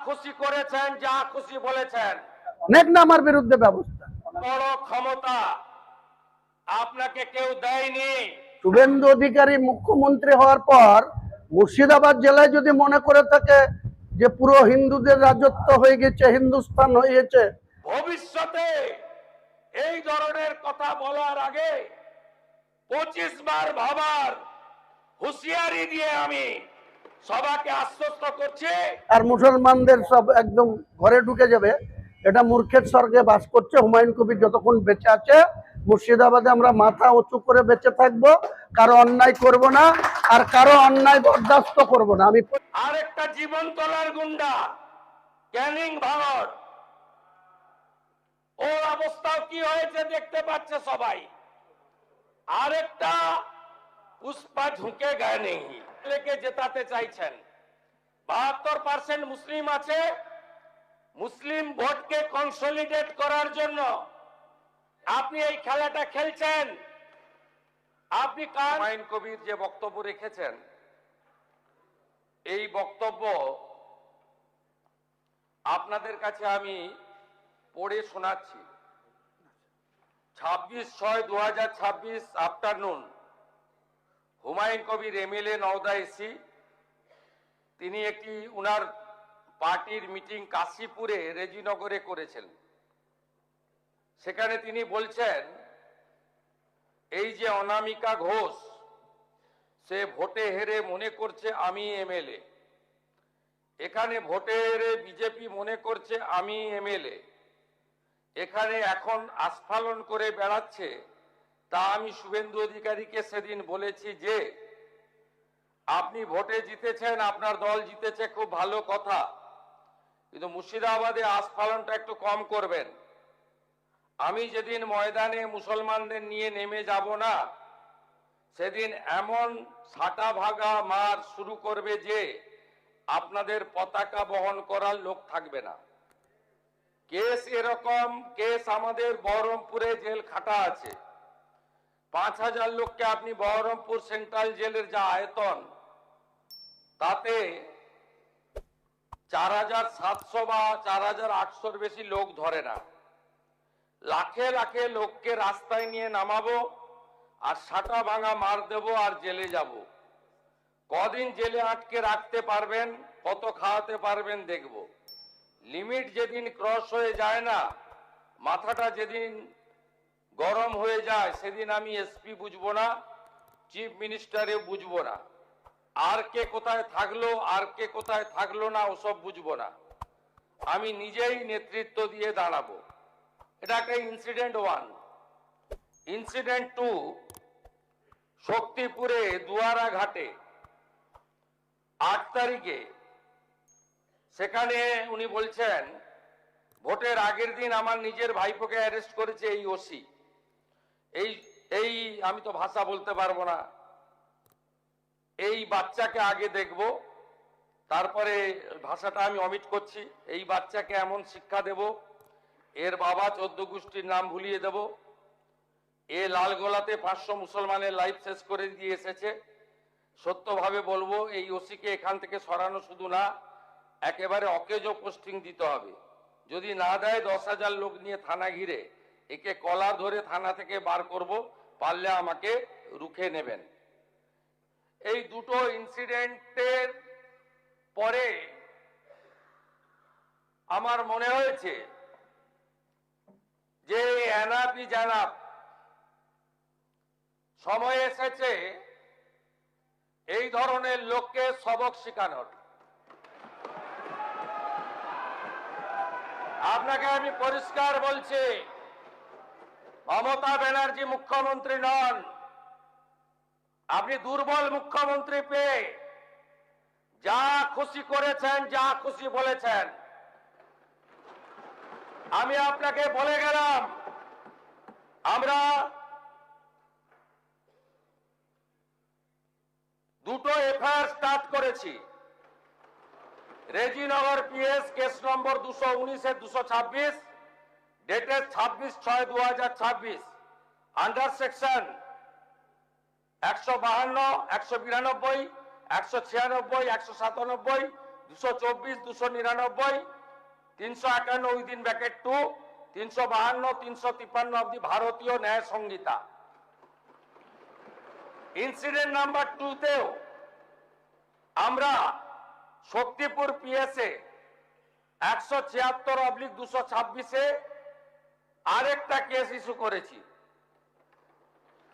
খুশি করেছেন, যা খুশি বলেছেন। নেকনামার বিরুদ্ধে ব্যবস্থা। বড় ক্ষমতা আপনাকে কেউ দেয়নি। শুভেন্দু অধিকারী মুখ্যমন্ত্রী হওয়ার পর মুর্শিদাবাদ জেলায় যদি মনে করে থাকে যে পুরো হিন্দুদের রাজত্ব হয়ে গেছে, হিন্দুস্তান হয়ে গেছে, ভবিষ্যতে এই ধরনের কথা বলার আগে 25 বার ভাবার হুঁশিয়ারি দিয়ে আমি সবাইকে আশ্বস্ত করছি। আর মুসলমানদের সব একদম ঘরে ঢুকে যাবে, এটা মূর্খের স্বর্গে বাস করছে। হুমায়ুন কবির যতক্ষণ বেঁচে আছে মুর্শিদাবাদে আমরা মাথা উঁচু করে বেঁচে থাকবো, কারো অন্যায় করব না, আর কারো অন্যায় বরদাস্ত করব না। আমি আরেকটা জীবন তোলার গুন্ডা ক্যানিং ভাঙড়, ওর অবস্থাও কি হয়েছে দেখতে পাচ্ছে সবাই। আরেকটা পুষ্পা ঝুঁকে গায়ে নেই লেকে জেতাতে চাইছেন। 72% মুসলিম আছে, মুসলিম ভোটকে কনসলিডেট করার জন্য আপনি এই খেলাটা খেলছেন। আপনি হুমায়ুন কবির যে বক্তব্য রেখেছেন, এই বক্তব্য আপনাদের কাছে আমি পড়ে শোনাচ্ছি। 26/6/2026 afternoon, Humayun Kabir MLA Nowda AC, তিনি একটি উনার পার্টির মিটিং কাশীপুরে রেজিনগরে করেছেন। সেখানে তিনি বলছেন, এই যে অনামিকা ঘোষ, সে ভোটে হেরে মনে করছে আমি এমএলএ, এখানে ভোটে হেরে বিজেপি মনে করছে আমি এমএলএ, এখানে এখন আস্ফালন করে বেড়াচ্ছে। তা আমি শুভেন্দু অধিকারীকে সেদিন বলেছি যে আপনি ভোটে জিতেছেন, আপনার দল জিতেছে, খুব ভালো কথা, কিন্তু মুর্শিদাবাদে আস্ফালনটা একটু কম করবেন। আমি যেদিন ময়দানে মুসলমানদের নিয়ে নেমে যাব না, সেদিন এমন ছাটা ভাগা মার শুরু করবে যে আপনাদের পতাকা বহন করার লোক থাকবে না। কেস এরকম কেস আমাদের বহরমপুরে জেল খাটা আছে। 5000 লোককে আপনি বহরমপুর সেন্ট্রাল জেলের যা আয়তন, তাতে 4700 বা 4800 বেশি লোক ধরে না। লাখে লাখে লোককে রাস্তায় নিয়ে নামাবো আর সাটা ভাঙা মার দেব আর জেলে যাব। কদিন জেলে আটকে রাখতে পারবেন, কত খাওয়াতে পারবেন দেখব। লিমিট যেদিন ক্রস হয়ে যায় না, মাথাটা যেদিন গরম হয়ে যায়, সেদিন আমি এসপি বুঝবো না, চিফ মিনিস্টারে বুঝবো না, আর কে কোথায় থাকলো আর কে কোথায় থাকলো না ওসব বুঝবো না। আমি নিজেই নেতৃত্ব দিয়ে দাঁড়াবো। এটা একটা ইনসিডেন্ট 1। ইনসিডেন্ট 2, শক্তিপুরে দুয়ারা ঘাটে 8 তারিখে, সেখানে উনি বলছেন ভোটের আগের দিন আমার নিজের ভাইপোকে অ্যারেস্ট করেছে এই ওসি। এই আমি তো ভাষা বলতে পারবো না। এই বাচ্চাকে আগে দেখব, তারপরে ভাষাটা আমি অমিট করছি। এই বাচ্চাকে এমন শিক্ষা দেব, এর বাবা 14 গোষ্ঠীর নাম ভুলিয়ে দেব। এ লালগোলাতে 500 মুসলমানের লাইফ শেষ করে দিয়ে এসেছে। সত্যভাবে বলবো, এই ওসিকে এখান থেকে সরানো শুধু না, একেবারে অকেজো পোস্টিং দিতে হবে। যদি না দেয় 10,000 লোক নিয়ে থানা ঘিরে একে কলার ধরে থানা থেকে বার করব, পারলে আমাকে রুখে নেবেন। এই দুটো ইনসিডেন্টের পরে আমার মনে হয়েছে যে এনাফি জানাব, সময় এসেছে এই ধরনের লোককে সবক শেখানোর। আপনাকে আমি পরিষ্কার বলছি, মমতা ব্যানার্জি মুখ্যমন্ত্রী নন। আপনি দুর্বল মুখ্যমন্ত্রী পেয়ে যা খুশি করেছেন, যা খুশি বলেছেন। আমি আপনাকে বলে গেলাম, আমরা দুটো এফআইআর স্টার্ট করেছি। Rejinagar PS case number 219/226, dated 26/6/2026, under section 152, 192, 196, 197, 224, 299, 351 within bracket 2, 352, 353 of the ভারতীয় ন্যায় সংহিতা। ইনসিডেন্ট নাম্বার 2 তেও আমরা শক্তিপুর পিএসএ 176/226 আরেকটা কেস ইস্যু করেছি।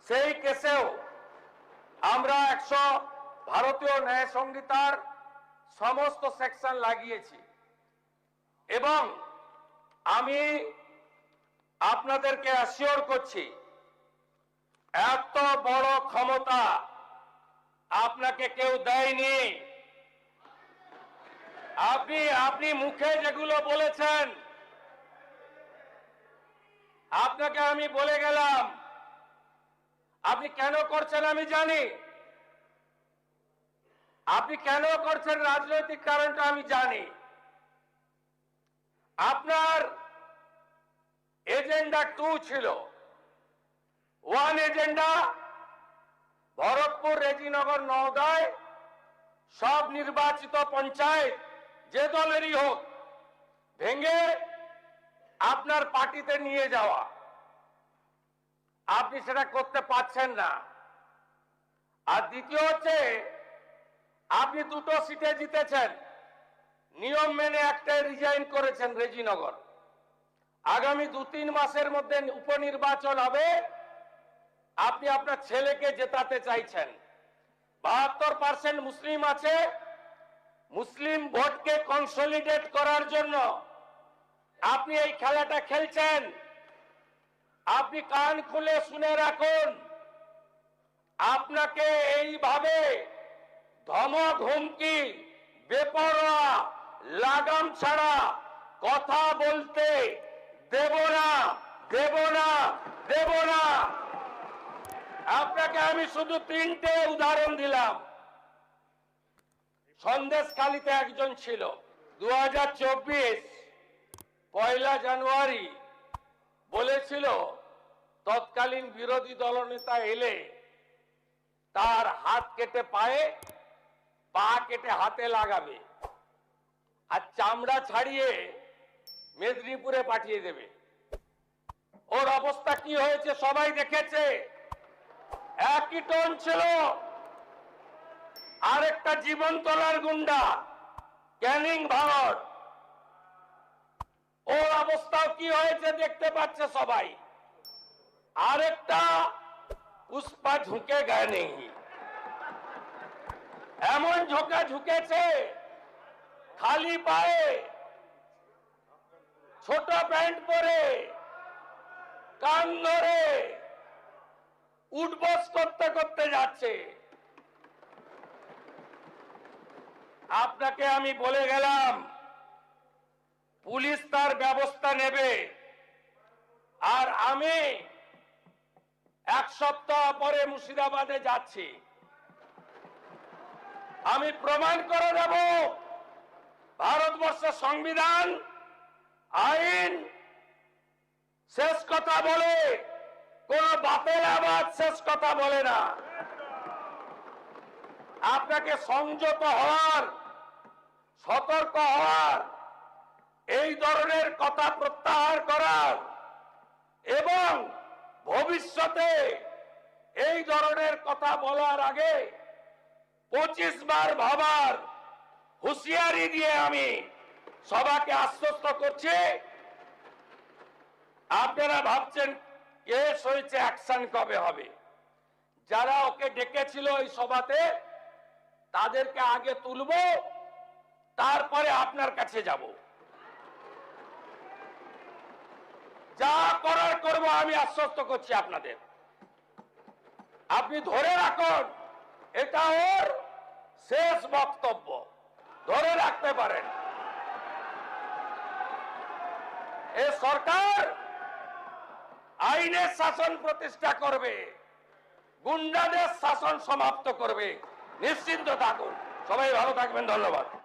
সেই কেসেও আমরা ভারতীয় ন্যায় সংহিতার সমস্ত সেকশন লাগিয়েছি এবং আমি আপনাদেরকে অ্যাসিওর করছি এত বড় ক্ষমতা আপনাকে কেউ দেয়নি। আপনি মুখে যেগুলো বলেছেন, আপনাকে আমি বলে গেলাম, আপনি কেন করছেন আমি জানি, আপনি কেন করছেন রাজনৈতিক কারণটা আমি জানি। আপনার এজেন্ডা 2 ছিল। 1 এজেন্ডা ভরতপুর, রেজিনগর, নওদায় সব নির্বাচিত পঞ্চায়েত যে দলেরই হোক ভেঙে আপনার পার্টিতে নিয়ে যাওয়া। আপনি সেটা করতে পারছেন না। আর দ্বিতীয় হচ্ছে আপনি 2টো সিটে জিতেছেন, নিয়ম মেনে একটাই রিজাইন করেছেন রেজিনগর। আগামী 2-3 মাসের মধ্যে উপনির্বাচন হবে, আপনি আপনার ছেলেকে জেতাতে চাইছেন। 72% মুসলিম আছে, মুসলিম ভোটকে কনসলিডেট করার জন্য আপনি এই খেলাটা খেলছেন। আপনি কান খুলে শুনে রাখুন, আপনাকে এইভাবে ধমক হুমকি বেপরোয়া লাগাম ছাড়া কথা বলতে দেব না, দেব না, দেব না। আপনাকে আমি শুধু 3টে উদাহরণ দিলাম। সন্দেশখালীতে একজন ছিল 2024 1 জানুয়ারি বলেছিল তৎকালীন বিরোধী দলনেতা এলে তার হাত কেটে পায়ে, পা কেটে হাতে লাগাবে আর চামড়া ছাড়িয়ে মেদিনীপুরে পাঠিয়ে দেবে। ওর অবস্থা কি হয়েছে সবাই দেখেছে। একই টোন ছিল। আরেকটা জীবনতলার গুন্ডা ক্যানিং ভাঙড়, ওর অবস্থাও কি হয়েছে দেখতে পাচ্ছে সবাই। আরেকটা পুষ্পা ঝুঁকে গায়ে নেই, এমন ঝোঁকা ঝুঁকেছে খালি পায়ে, ছোট প্যান্ট পরে, কান ধরে উঠবস করতে করতে যাচ্ছে। আপনাকে আমি বলে গেলাম পুলিশ তার ব্যবস্থা নেবে। আর আমি 1 সপ্তাহ পরে মুর্শিদাবাদে যাচ্ছি। আমি প্রমাণ করে দেব ভারতবর্ষের সংবিধান, আইন শেষ কথা বলে, কোন বাপের আবাদ শেষ কথা বলে না। আপনাকে সংযত হওয়ার, সতর্ক হওয়ার, এই ধরনের কথা প্রত্যাহার করার এবং ভবিষ্যতে এই ধরনের কথা বলার আগে 25 বার ভাবার হুঁশিয়ারি দিয়ে আমি সবাইকে আশ্বস্ত করছি। আপনারা ভাবছেন কেস হয়েছে, অ্যাকশন কবে হবে? যারা ওকে ডেকেছিল এই সভাতে তাদেরকে আগে তুলব, তারপরে আপনার কাছে যাব। যা করার করব, আমি আশ্বস্ত করছি আপনাদের। আপনি ধরে রাখুন, এটা ওর শেষ বক্তব্য, ধরে রাখতে পারেন। এ সরকার আইনের শাসন প্রতিষ্ঠা করবে, গুন্ডাদের শাসন সমাপ্ত করবে। নিশ্চিন্ত থাকুন। সবাই ভালো থাকবেন। ধন্যবাদ।